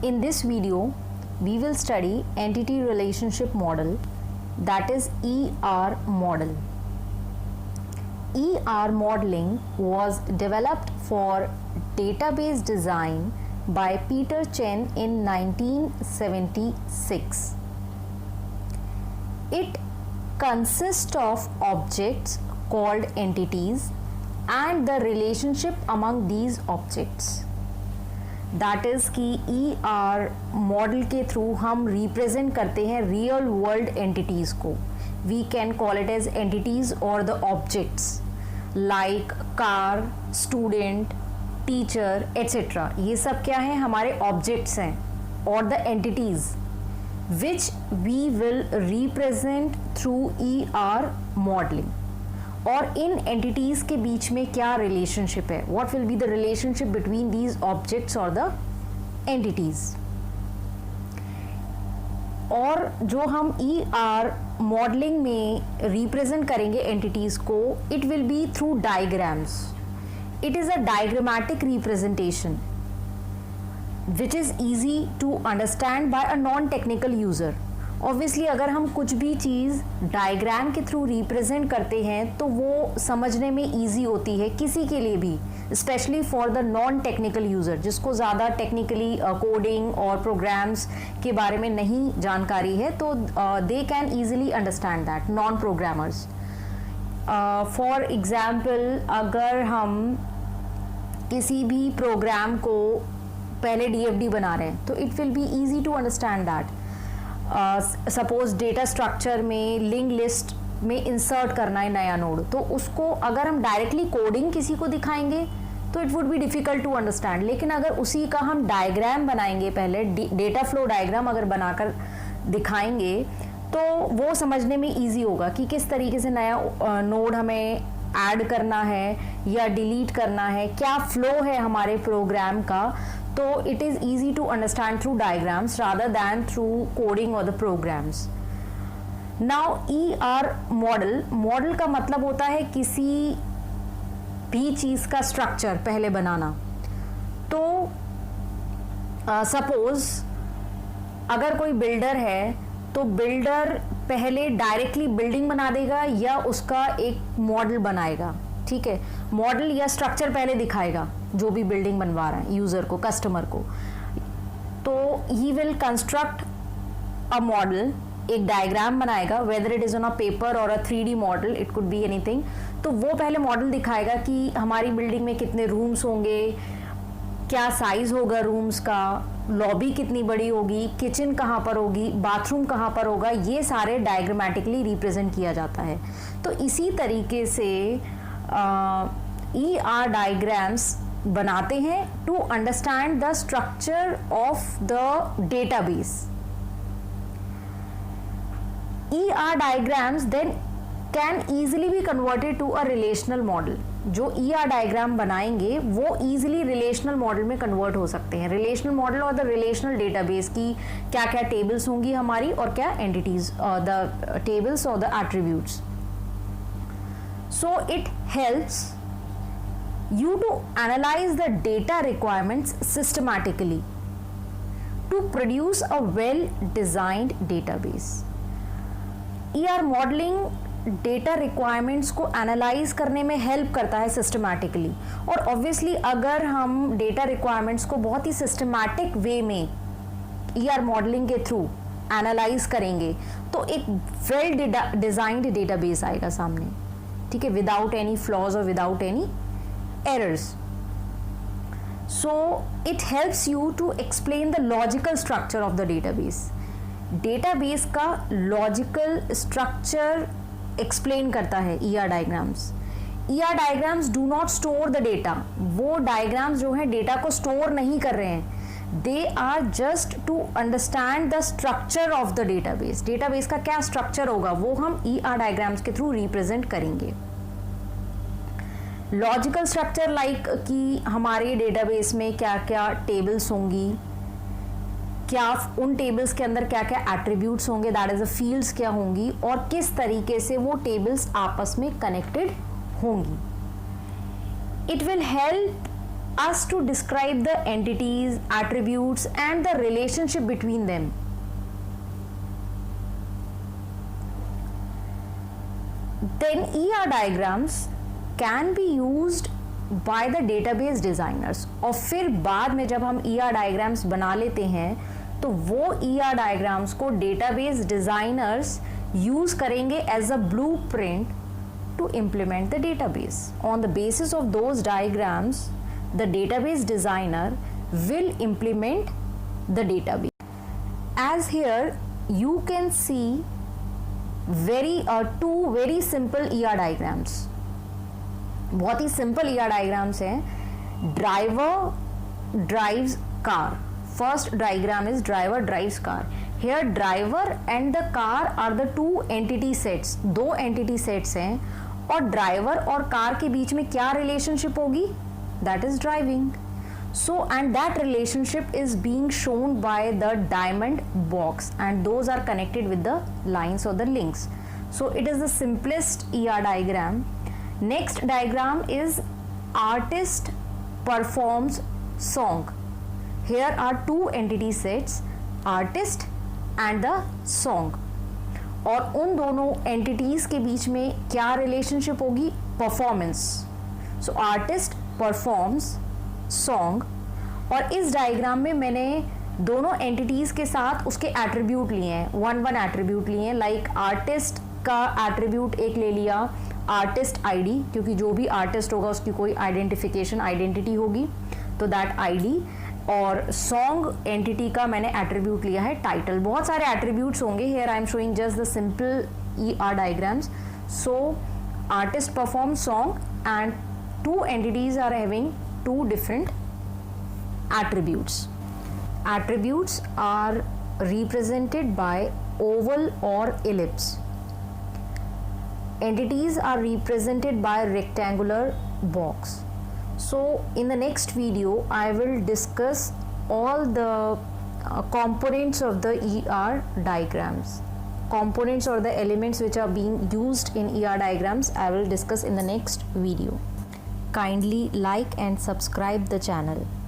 In this video, we will study entity relationship model, that is ER model. ER modeling was developed for database design by Peter Chen in 1976. It consists of objects called entities and the relationship among these objects. That is कि ER model के through हम represent करते हैं real world entities को. We can call it as entities और the objects like car, student, teacher etcetera. ये सब क्या है, हमारे ऑब्जेक्ट्स हैं और the entities which we will represent through ER modelling. और इन एंटिटीज़ के बीच में क्या रिलेशनशिप है, what will be the relationship between these objects और द एंटिटीज़. और जो हम ER मॉडलिंग में रिप्रेजेंट करेंगे एंटिटीज़ को, it will be through diagrams. It is a diagrammatic representation which is easy to understand by a non technical user. Obviously अगर हम कुछ भी चीज़ डायग्राम के थ्रू रिप्रेजेंट करते हैं तो वो समझने में ईजी होती है किसी के लिए भी, specially for the non technical user जिसको ज़्यादा टेक्निकली कोडिंग और प्रोग्राम्स के बारे में नहीं जानकारी है, तो they can easily understand that, non programmers. For example, अगर हम किसी भी प्रोग्राम को पहले DFD बना रहे हैं तो it will be easy to understand that. Suppose data structure में लिंक लिस्ट में इंसर्ट करना है नया नोड, तो उसको अगर हम डायरेक्टली कोडिंग किसी को दिखाएंगे तो it would be difficult to understand. लेकिन अगर उसी का हम डायग्राम बनाएंगे, पहले डेटा फ्लो डायग्राम अगर बनाकर दिखाएंगे तो वो समझने में ईजी होगा कि किस तरीके से नया नोड हमें ऐड करना है या डिलीट करना है, क्या फ्लो है हमारे प्रोग्राम का. तो it is easy to understand through diagrams rather than through coding or the programs. Now ER model का मतलब होता है किसी भी चीज़ का स्ट्रक्चर पहले बनाना. तो सपोज अगर कोई बिल्डर है तो बिल्डर पहले डायरेक्टली बिल्डिंग बना देगा या उसका एक मॉडल बनाएगा. ठीक है, मॉडल या स्ट्रक्चर पहले दिखाएगा जो भी बिल्डिंग बनवा रहा है यूज़र को, कस्टमर को. तो he will construct a model, एक डायग्राम बनाएगा, whether it is on a paper और अ 3D model, it could be anything. तो वो पहले मॉडल दिखाएगा कि हमारी बिल्डिंग में कितने रूम्स होंगे, क्या साइज़ होगा रूम्स का, लॉबी कितनी बड़ी होगी, किचन कहाँ पर होगी, बाथरूम कहाँ पर होगा. ये सारे डायग्रामेटिकली रिप्रेजेंट किया जाता है. तो इसी तरीके से ER डायग्राम्स बनाते हैं to understand the structure of the database. ER diagrams then can easily be converted to a relational model. जो ER डायग्राम बनाएंगे वो ईजिली रिलेशनल मॉडल में कन्वर्ट हो सकते हैं. रिलेशनल मॉडल और द रिलेशनल डेटाबेस की क्या क्या टेबल्स होंगी हमारी और क्या एंटिटीज, द टेबल्स और the attributes. So it helps you to analyze the data requirements systematically to produce a well-designed database. ER modeling data requirements को एनालाइज करने में हेल्प करता है सिस्टमैटिकली. और ऑब्वियसली अगर हम डेटा रिक्वायरमेंट्स को बहुत ही सिस्टमैटिक वे में ER मॉडलिंग के थ्रू एनालाइज करेंगे तो एक वेल डिजाइंड डेटाबेस आएगा सामने. ठीक है, विदाउट एनी फ्लॉज और without any errors. So it helps you to explain the logical structure of the database. Database का लॉजिकल स्ट्रक्चर एक्सप्लेन करता है ER diagrams. ER diagrams do not store the data. वो diagrams जो है data को store नहीं कर रहे हैं, they are just to understand the structure of the database. Database का क्या स्ट्रक्चर होगा वो हम ER डायग्राम्स के थ्रू रिप्रेजेंट करेंगे. लॉजिकल स्ट्रक्चर लाइक कि हमारे डेटाबेस में क्या क्या टेबल्स होंगी, क्या उन टेबल्स के अंदर क्या क्या एट्रीब्यूट्स होंगे, दैट इज द फील्ड्स क्या होंगी और किस तरीके से वो टेबल्स आपस में कनेक्टेड होंगी. It will help us to describe the entities, attributes, and the relationship between them. Then ER diagrams can be used by the database designers. और फिर बाद में जब हम ER diagrams बना लेते हैं तो वो ER diagrams को database designers use करेंगे as a blueprint to implement the database. On the basis of those diagrams, the database designer will implement the database. As here you can see two very simple ER diagrams. बहुत ही simple ER diagrams हैं. Driver drives car. First diagram is driver drives car. Here driver and the car are the two entity sets. दो entity sets हैं और driver और car के बीच में क्या relationship होगी? That is driving. So and that relationship is being shown by the diamond box and those are connected with the lines or the links. So it is the simplest ER diagram. Next diagram is artist performs song. Here are two entity sets, artist and the song. और उन दोनों entities के बीच में क्या relationship होगी? Performance. So artist performs song. और इस डायग्राम में मैंने दोनों एंटिटीज के साथ उसके एट्रीब्यूट लिए हैं, वन एट्रीब्यूट लिए हैं. लाइक आर्टिस्ट का एट्रीब्यूट एक ले लिया, आर्टिस्ट आईडी, क्योंकि जो भी आर्टिस्ट होगा उसकी कोई आइडेंटिफिकेशन आइडेंटिटी होगी, तो दैट आईडी. और सॉन्ग एंटिटी का मैंने एट्रीब्यूट लिया है टाइटल. बहुत सारे एट्रीब्यूट्स होंगे. Here I am showing just the simple ER diagrams. So artist perform song and two entities are having two different attributes. Attributes are represented by oval or ellipse. Entities are represented by rectangular box. So in the next video I will discuss all the components of the ER diagrams. Components or the elements which are being used in ER diagrams I will discuss in the next video. Kindly like and subscribe the channel.